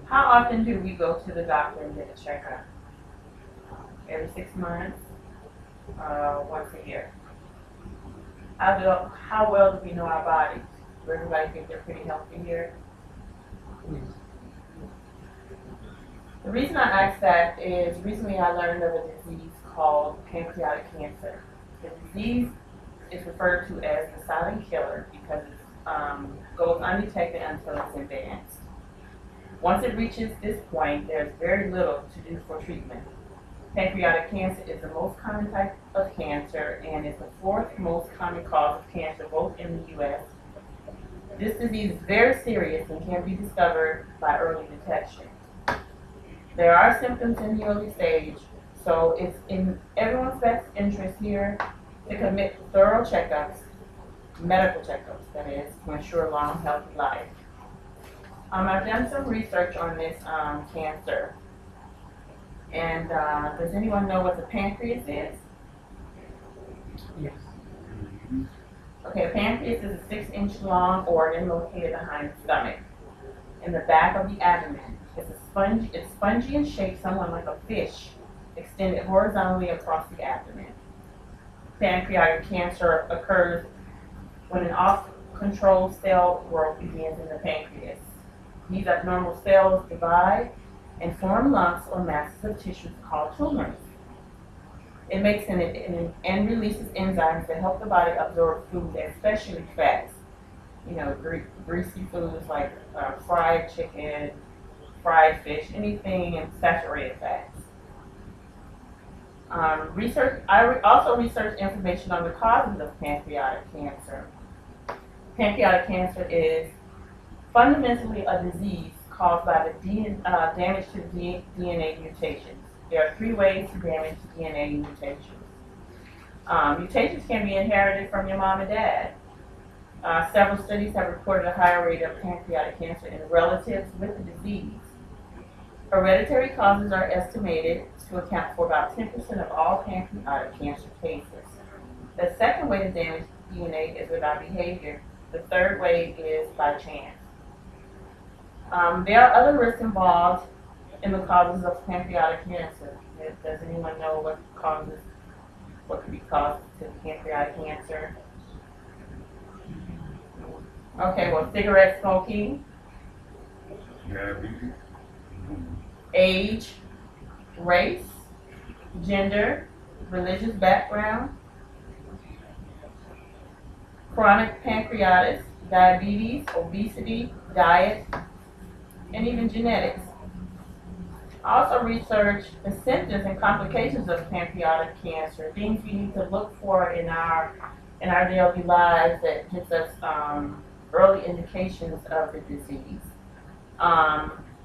How often do we go to the doctor and get a checkup? Every 6 months, once a year. How well do we know our bodies? Do everybody think they're pretty healthy here? The reason I asked that is recently I learned of a disease called pancreatic cancer. The disease is referred to as the silent killer because it goes undetected until it's advanced. Once it reaches this point, there's very little to do for treatment. Pancreatic cancer is the most common type of cancer and is the fourth most common cause of cancer both in the U.S. This disease is very serious and can be discovered by early detection. There are symptoms in the early stage, so it's in everyone's best interest here to commit thorough checkups, medical checkups, that is, to ensure long, healthy life. I've done some research on this cancer, and does anyone know what the pancreas is? Yes. Okay, the pancreas is a 6-inch long organ located behind the stomach, in the back of the abdomen. It's spongy in shape, somewhat like a fish, extended horizontally across the abdomen. Pancreatic cancer occurs when an off-control cell growth begins in the pancreas. These abnormal cells divide and form lumps or masses of tissue called tumors. It makes and releases enzymes that help the body absorb food, especially fats. You know, greasy foods like fried chicken, fried fish, anything in saturated fats. I also researched information on the causes of pancreatic cancer. Pancreatic cancer is fundamentally a disease caused by the damage to DNA mutations. There are 3 ways to damage DNA mutations. Mutations can be inherited from your mom and dad. Several studies have reported a higher rate of pancreatic cancer in relatives with the disease. Hereditary causes are estimated to account for about 10% of all pancreatic cancer cases. The second way to damage DNA is with our behavior. The third way is by chance. There are other risks involved in the causes of pancreatic cancer. Does anyone know what could be caused to pancreatic cancer? Okay, well, cigarette smoking, Diabetes. age, race, gender, religious background, chronic pancreatitis, diabetes, obesity, diet, and even genetics. I also researched the symptoms and complications of pancreatic cancer, things we need to look for in our daily lives that gives us early indications of the disease.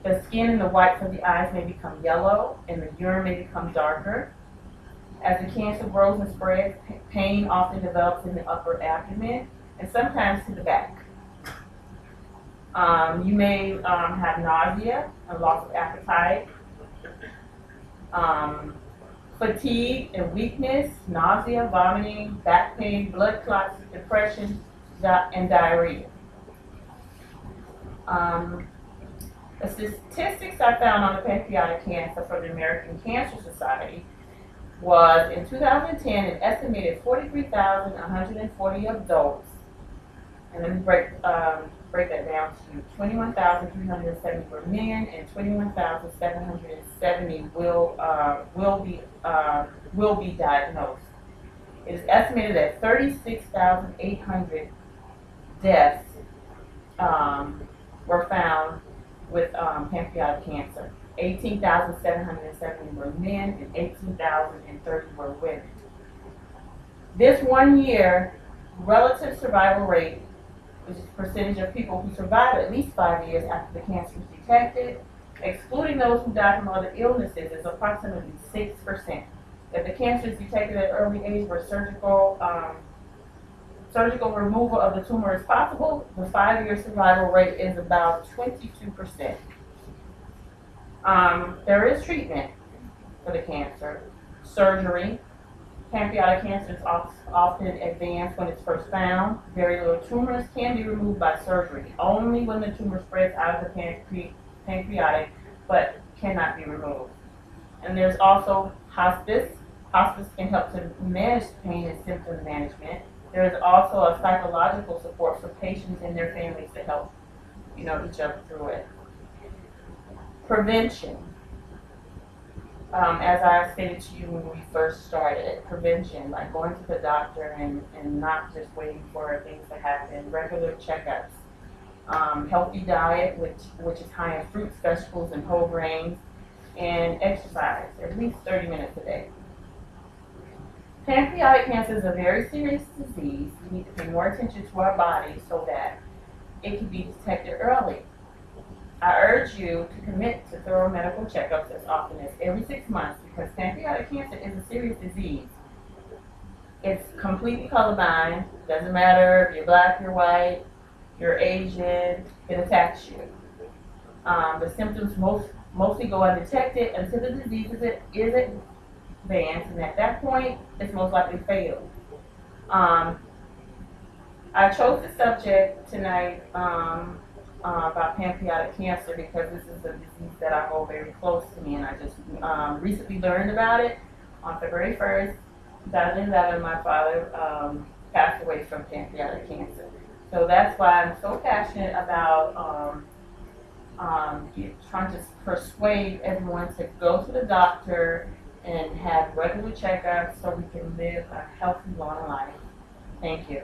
The skin and the whites of the eyes may become yellow, and the urine may become darker. As the cancer grows and spreads, pain often develops in the upper abdomen and sometimes to the back. You may have nausea, a loss of appetite, fatigue and weakness, nausea, vomiting, back pain, blood clots, depression, and diarrhea. The statistics I found on the pancreatic cancer from the American Cancer Society was in 2010 an estimated 43,140 adults, and let me break that down to 21,370 were men and 21,770 will be diagnosed. It is estimated that 36,800 deaths were found with pancreatic cancer. 18,770 were men and 18,030 were women. This 1 year relative survival rate, which is the percentage of people who survive at least 5 years after the cancer is detected, excluding those who die from other illnesses, is approximately 6%. If the cancer is detected at an early age where surgical removal of the tumor is possible, the 5-year survival rate is about 22%. There is treatment for the cancer, surgery. Pancreatic cancer is often advanced when it's first found. Very little tumors can be removed by surgery. Only when the tumor spreads out of the pancreatic, but cannot be removed. And there's also hospice. Hospice can help to manage pain and symptom management. There is also a psychological support for patients and their families to help, each other through it. Prevention. As I stated to you when we first started, prevention, like going to the doctor and not just waiting for things to happen, regular checkups, healthy diet, which is high in fruits, vegetables, and whole grains, and exercise, at least 30 minutes a day. Pancreatic cancer is a very serious disease. We need to pay more attention to our body so that it can be detected early. I urge you to commit to thorough medical checkups as often as every 6 months because pancreatic cancer is a serious disease. It's completely colorblind. Doesn't matter if you're black, you're white, you're Asian, it attacks you. The symptoms mostly go undetected until the disease is advanced, and at that point, it's most likely fatal. I chose the subject tonight about pancreatic cancer because this is a disease that I hold very close to me, and I just recently learned about it on February 1st, 2011. My father passed away from pancreatic cancer. So that's why I'm so passionate about trying to persuade everyone to go to the doctor and have regular checkups so we can live a healthy, long life. Thank you.